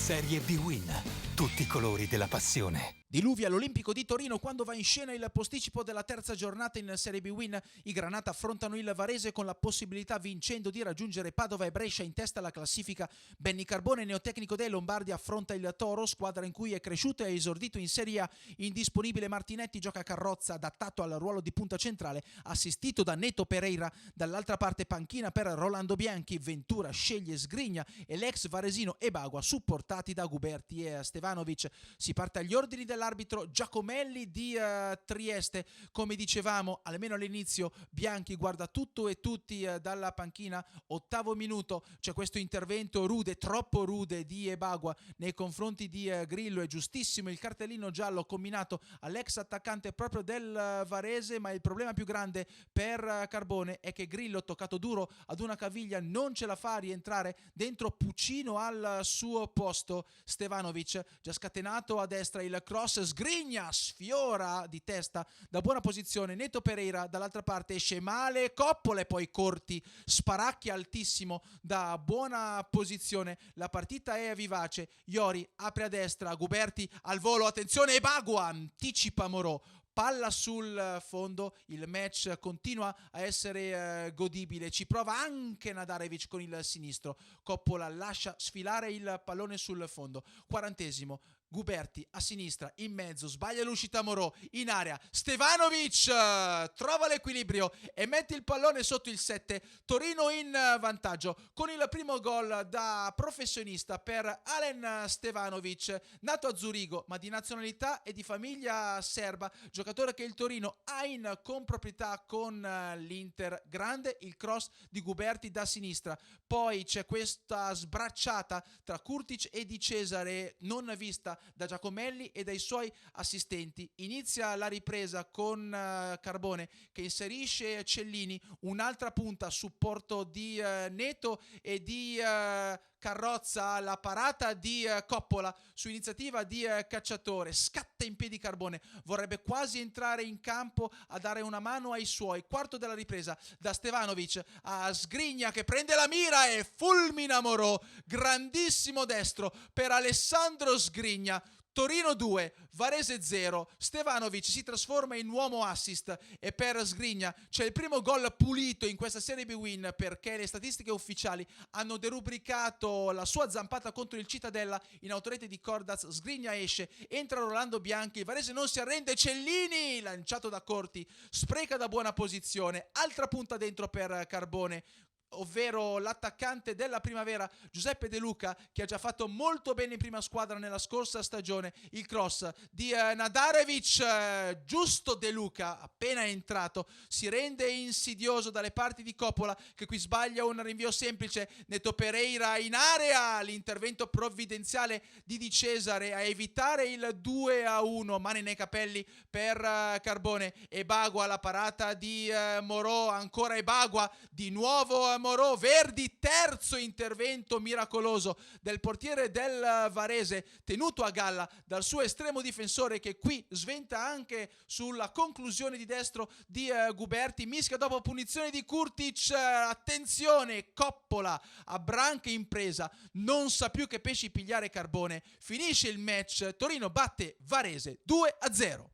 Serie B-Win. Tutti i colori della passione. Diluvia all'Olimpico di Torino quando va in scena il posticipo della terza giornata in Serie B-Win. I Granata affrontano il Varese con la possibilità, vincendo, di raggiungere Padova e Brescia in testa alla classifica. Benny Carbone, neotecnico dei Lombardi, affronta il Toro, squadra in cui è cresciuto e ha esordito in Serie A. Indisponibile Martinetti gioca Carrozza, adattato al ruolo di punta centrale, assistito da Neto Pereira. Dall'altra parte panchina per Rolando Bianchi, Ventura sceglie Sgrigna e l'ex varesino Ebagua, supportati da Guberti e Stevanovic. Si parte agli ordini dell'arbitro Giacomelli di Trieste. Come dicevamo, almeno all'inizio, Bianchi guarda tutto e tutti dalla panchina. Ottavo minuto, c'è questo intervento rude, troppo rude, di Ebagua nei confronti di Grillo. È giustissimo il cartellino giallo combinato all'ex attaccante proprio del Varese, ma il problema più grande per Carbone è che Grillo, toccato duro ad una caviglia, non ce la fa a rientrare dentro Puccino al suo posto. Stevanovic, già scatenato a destra, il cross, Sgrigna sfiora di testa da buona posizione Neto Pereira. Dall'altra parte esce male Coppola e poi Corti sparacchia altissimo da buona posizione. La partita è vivace. Iori apre a destra, Guberti al volo, attenzione, Ebagua anticipa Morò, palla sul fondo. Il match continua a essere godibile, ci prova anche Nadarevic con il sinistro. Coppola lascia sfilare il pallone sul fondo. 40esimo, Guberti a sinistra, in mezzo, sbaglia l'uscita Morò, in area, Stevanovic trova l'equilibrio e mette il pallone sotto il 7. Torino in vantaggio con il primo gol da professionista per Alen Stevanovic, nato a Zurigo ma di nazionalità e di famiglia serba, giocatore che il Torino ha in comproprietà con l'Inter. Grande il cross di Guberti da sinistra, poi c'è questa sbracciata tra Kurtic e Di Cesare non vista da Giacomelli e dai suoi assistenti. Inizia la ripresa con Carbone che inserisce Cellini, un'altra punta a supporto di Neto e di Carrozza. La parata di Coppola su iniziativa di Cacciatore, scatta in piedi Carbone, vorrebbe quasi entrare in campo a dare una mano ai suoi. Quarto della ripresa, da Stevanovic a Sgrigna che prende la mira e fulmina Morò. Grandissimo destro per Alessandro Sgrigna. Torino 2, Varese 0. Stevanovic si trasforma in uomo assist e per Sgrigna c'è il primo gol pulito in questa Serie B-Win, perché le statistiche ufficiali hanno derubricato la sua zampata contro il Cittadella in autorete di Cordaz. Sgrigna esce, entra Rolando Bianchi, il Varese non si arrende, Cellini lanciato da Corti spreca da buona posizione, altra punta dentro per Carbone, ovvero l'attaccante della Primavera Giuseppe De Luca, che ha già fatto molto bene in prima squadra nella scorsa stagione. Il cross di Nadarevic, giusto De Luca appena entrato si rende insidioso dalle parti di Coppola, che qui sbaglia un rinvio semplice. Neto Pereira in area, l'intervento provvidenziale di Di Cesare a evitare il 2-1, mani nei capelli per Carbone. Ebagua, la parata di Morò, ancora Ebagua, di nuovo Morò, Verdi, terzo intervento miracoloso del portiere del Varese, tenuto a galla dal suo estremo difensore, che qui sventa anche sulla conclusione di destro di Guberti. Mischia dopo punizione di Kurtic, attenzione, Coppola a branche in presa, non sa più che pesci pigliare Carbone. Finisce il match, Torino batte Varese 2-0.